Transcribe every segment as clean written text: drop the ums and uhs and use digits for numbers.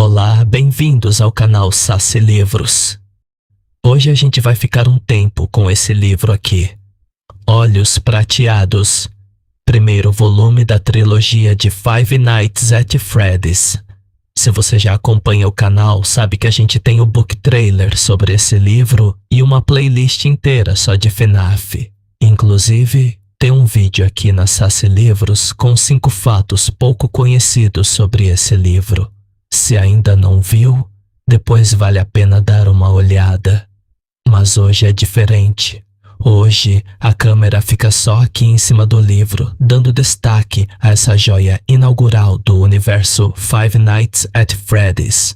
Olá, bem-vindos ao canal Saci Livros. Hoje a gente vai ficar um tempo com esse livro aqui, Olhos Prateados, primeiro volume da trilogia de Five Nights at Freddy's. Se você já acompanha o canal, sabe que a gente tem o book trailer sobre esse livro e uma playlist inteira só de FNAF. Inclusive, tem um vídeo aqui na Saci Livros com 5 fatos pouco conhecidos sobre esse livro. Se ainda não viu, depois vale a pena dar uma olhada. Mas hoje é diferente. Hoje, a câmera fica só aqui em cima do livro, dando destaque a essa joia inaugural do universo Five Nights at Freddy's.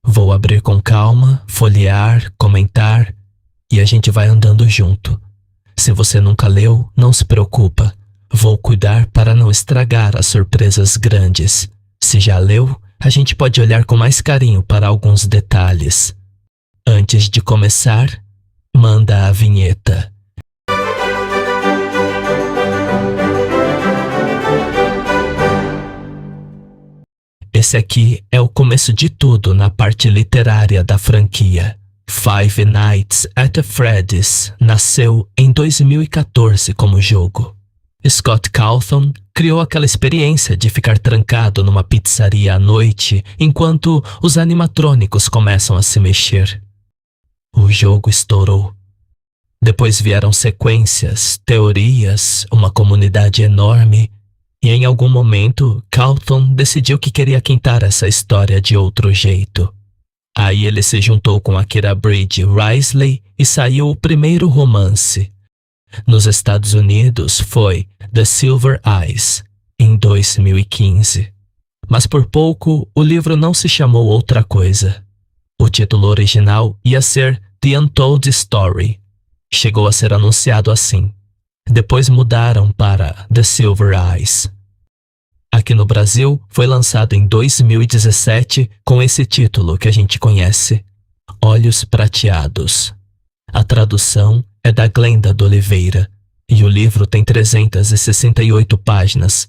Vou abrir com calma, folhear, comentar, e a gente vai andando junto. Se você nunca leu, não se preocupa. Vou cuidar para não estragar as surpresas grandes. Se já leu, a gente pode olhar com mais carinho para alguns detalhes. Antes de começar, manda a vinheta. Esse aqui é o começo de tudo na parte literária da franquia. Five Nights at Freddy's nasceu em 2014 como jogo. Scott Cawthon criou aquela experiência de ficar trancado numa pizzaria à noite enquanto os animatrônicos começam a se mexer. O jogo estourou. Depois vieram sequências, teorias, uma comunidade enorme, e em algum momento Cawthon decidiu que queria quintar essa história de outro jeito. Aí ele se juntou com Akira Bridge Risley e saiu o primeiro romance. Nos Estados Unidos foi The Silver Eyes, em 2015. Mas por pouco, o livro não se chamou outra coisa. O título original ia ser The Untold Story. Chegou a ser anunciado assim. Depois mudaram para The Silver Eyes. Aqui no Brasil, foi lançado em 2017 com esse título que a gente conhece, Olhos Prateados. A tradução é da Glenda de Oliveira, e o livro tem 368 páginas.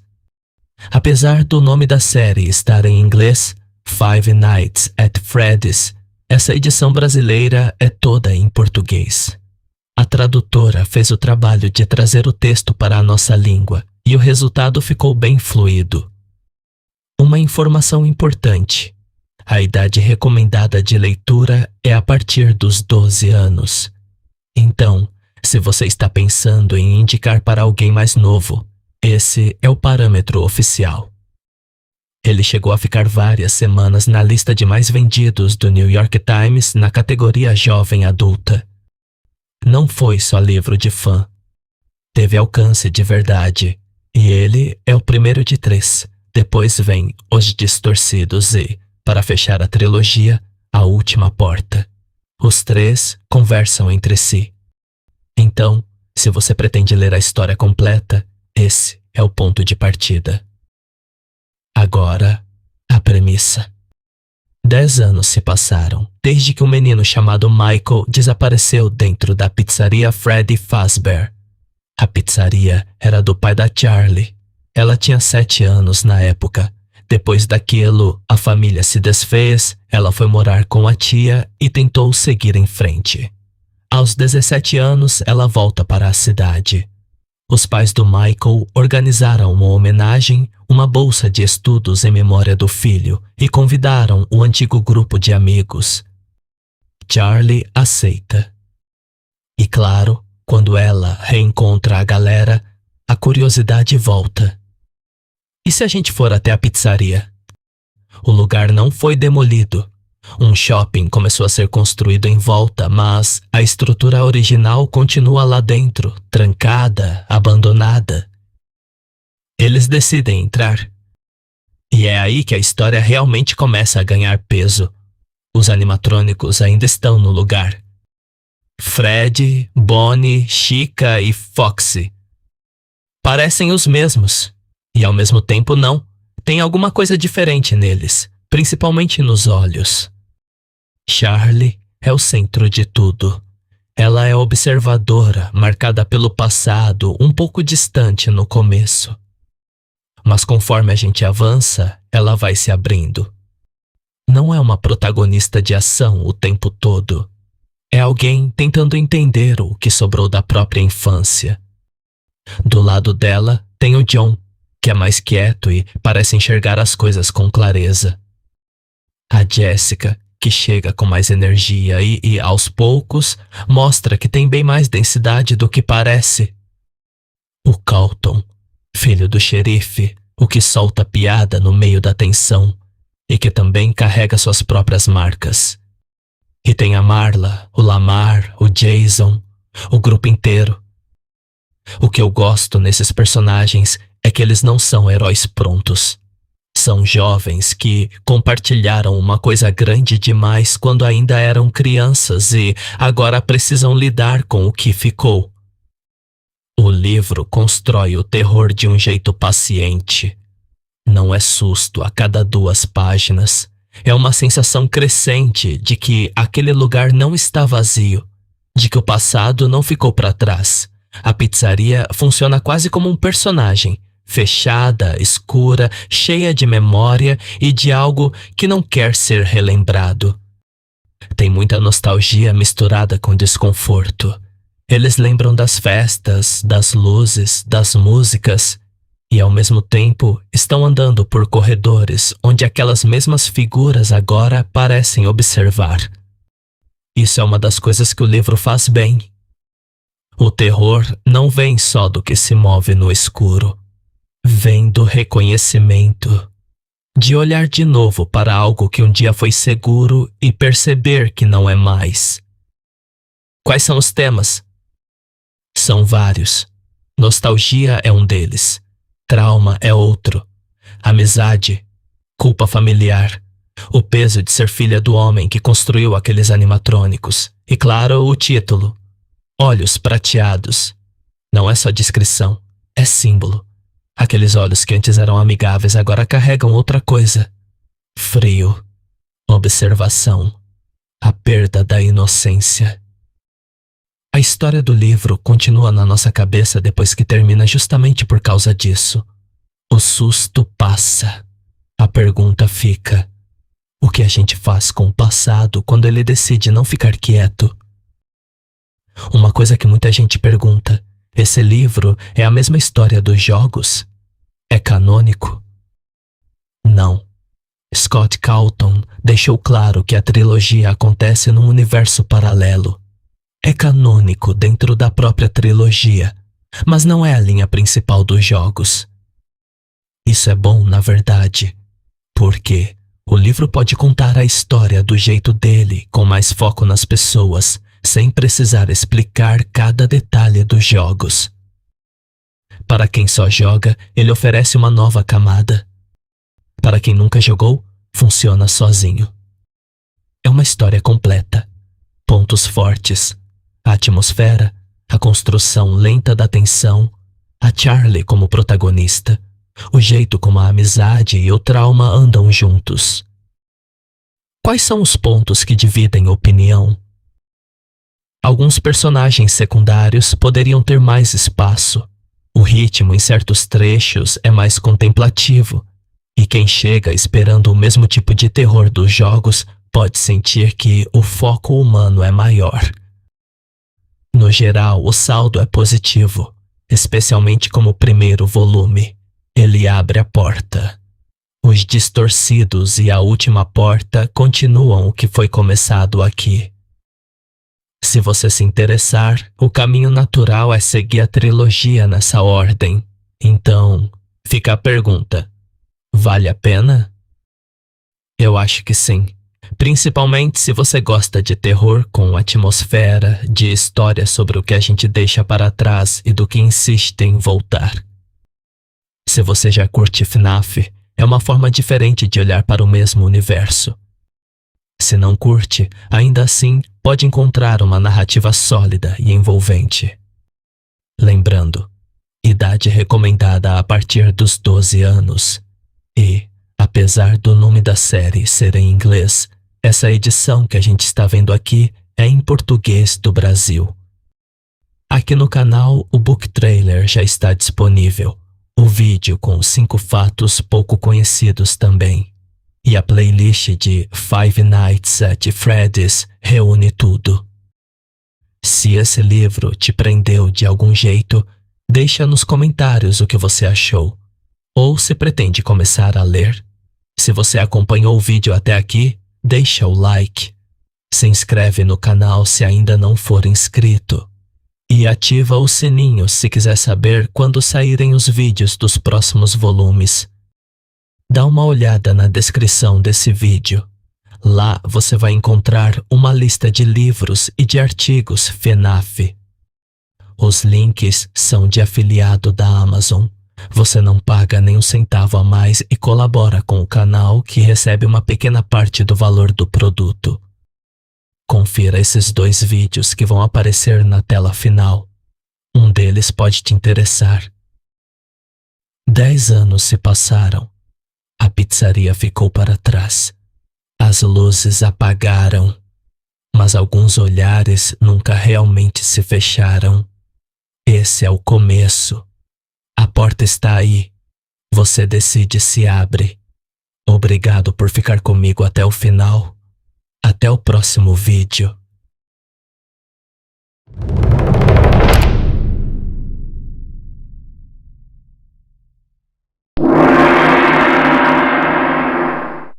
Apesar do nome da série estar em inglês, Five Nights at Freddy's, essa edição brasileira é toda em português. A tradutora fez o trabalho de trazer o texto para a nossa língua, e o resultado ficou bem fluido. Uma informação importante: a idade recomendada de leitura é a partir dos 12 anos. Então, se você está pensando em indicar para alguém mais novo, esse é o parâmetro oficial. Ele chegou a ficar várias semanas na lista de mais vendidos do New York Times na categoria Jovem Adulta. Não foi só livro de fã. Teve alcance de verdade, e ele é o primeiro de 3. Depois vem Os Distorcidos e, para fechar a trilogia, A Última Porta. Os 3 conversam entre si. Então, se você pretende ler a história completa, esse é o ponto de partida. Agora, a premissa. 10 anos se passaram, desde que um menino chamado Michael desapareceu dentro da pizzaria Freddy Fazbear. A pizzaria era do pai da Charlie. Ela tinha 7 anos na época. Depois daquilo, a família se desfez, ela foi morar com a tia e tentou seguir em frente. Aos 17 anos, ela volta para a cidade. Os pais do Michael organizaram uma homenagem, uma bolsa de estudos em memória do filho, e convidaram o antigo grupo de amigos. Charlie aceita. E claro, quando ela reencontra a galera, a curiosidade volta. E se a gente for até a pizzaria? O lugar não foi demolido. Um shopping começou a ser construído em volta, mas a estrutura original continua lá dentro, trancada, abandonada. Eles decidem entrar. E é aí que a história realmente começa a ganhar peso. Os animatrônicos ainda estão no lugar. Fred, Bonnie, Chica e Foxy. Parecem os mesmos. E ao mesmo tempo não. Tem alguma coisa diferente neles, principalmente nos olhos. Charlie é o centro de tudo. Ela é observadora, marcada pelo passado, um pouco distante no começo. Mas conforme a gente avança, ela vai se abrindo. não é uma protagonista de ação o tempo todo. É alguém tentando entender o que sobrou da própria infância. Do lado dela tem o John, que é mais quieto e parece enxergar as coisas com clareza. A Jessica, que chega com mais energia e aos poucos, mostra que tem bem mais densidade do que parece. O Carlton, filho do xerife, o que solta piada no meio da tensão e que também carrega suas próprias marcas. E tem a Marla, o Lamar, o Jason, o grupo inteiro. O que eu gosto nesses personagens é que eles não são heróis prontos. São jovens que compartilharam uma coisa grande demais quando ainda eram crianças e agora precisam lidar com o que ficou. O livro constrói o terror de um jeito paciente. Não é susto a cada 2 páginas. É uma sensação crescente de que aquele lugar não está vazio, de que o passado não ficou para trás. A pizzaria funciona quase como um personagem, fechada, escura, cheia de memória e de algo que não quer ser relembrado. Tem muita nostalgia misturada com desconforto. Eles lembram das festas, das luzes, das músicas e, ao mesmo tempo, estão andando por corredores onde aquelas mesmas figuras agora parecem observar. Isso é uma das coisas que o livro faz bem. O terror não vem só do que se move no escuro. Vem do reconhecimento, de olhar de novo para algo que um dia foi seguro e perceber que não é mais. Quais são os temas? São vários. Nostalgia é um deles. Trauma é outro. Amizade, culpa familiar, o peso de ser filha do homem que construiu aqueles animatrônicos. E claro, o título. Olhos prateados. Não é só descrição, é símbolo. Aqueles olhos que antes eram amigáveis agora carregam outra coisa. Frio, observação, a perda da inocência. A história do livro continua na nossa cabeça depois que termina justamente por causa disso. O susto passa. A pergunta fica: o que a gente faz com o passado quando ele decide não ficar quieto? Uma coisa que muita gente pergunta: esse livro é a mesma história dos jogos? É canônico? Não. Scott Cawthon deixou claro que a trilogia acontece num universo paralelo. É canônico dentro da própria trilogia, mas não é a linha principal dos jogos. Isso é bom, na verdade, porque o livro pode contar a história do jeito dele, com mais foco nas pessoas, sem precisar explicar cada detalhe dos jogos. Para quem só joga, ele oferece uma nova camada. Para quem nunca jogou, funciona sozinho. É uma história completa. Pontos fortes, a atmosfera, a construção lenta da tensão, a Charlie como protagonista, o jeito como a amizade e o trauma andam juntos. Quais são os pontos que dividem opinião? Alguns personagens secundários poderiam ter mais espaço. O ritmo em certos trechos é mais contemplativo, e quem chega esperando o mesmo tipo de terror dos jogos pode sentir que o foco humano é maior. No geral, o saldo é positivo, especialmente como o primeiro volume. Ele abre a porta. Os distorcidos e a última porta continuam o que foi começado aqui. Se você se interessar, o caminho natural é seguir a trilogia nessa ordem. Então, fica a pergunta: vale a pena? Eu acho que sim. Principalmente se você gosta de terror com atmosfera, de história sobre o que a gente deixa para trás e do que insiste em voltar. Se você já curte FNAF, é uma forma diferente de olhar para o mesmo universo. Se não curte, ainda assim pode encontrar uma narrativa sólida e envolvente. Lembrando, idade recomendada a partir dos 12 anos. E, apesar do nome da série ser em inglês, essa edição que a gente está vendo aqui é em português do Brasil. Aqui no canal, o book trailer já está disponível. O vídeo com 5 fatos pouco conhecidos também. E a playlist de Five Nights at Freddy's reúne tudo. Se esse livro te prendeu de algum jeito, deixa nos comentários o que você achou. Ou se pretende começar a ler. Se você acompanhou o vídeo até aqui, deixa o like. Se inscreve no canal se ainda não for inscrito. E ativa o sininho se quiser saber quando saírem os vídeos dos próximos volumes. Dá uma olhada na descrição desse vídeo. Lá você vai encontrar uma lista de livros e de artigos FNAF. Os links são de afiliado da Amazon. Você não paga nem um centavo a mais e colabora com o canal, que recebe uma pequena parte do valor do produto. Confira esses 2 vídeos que vão aparecer na tela final. Um deles pode te interessar. 10 anos se passaram. A pizzaria ficou para trás. As luzes apagaram, mas alguns olhares nunca realmente se fecharam. Esse é o começo. A porta está aí. Você decide se abre. Obrigado por ficar comigo até o final. Até o próximo vídeo.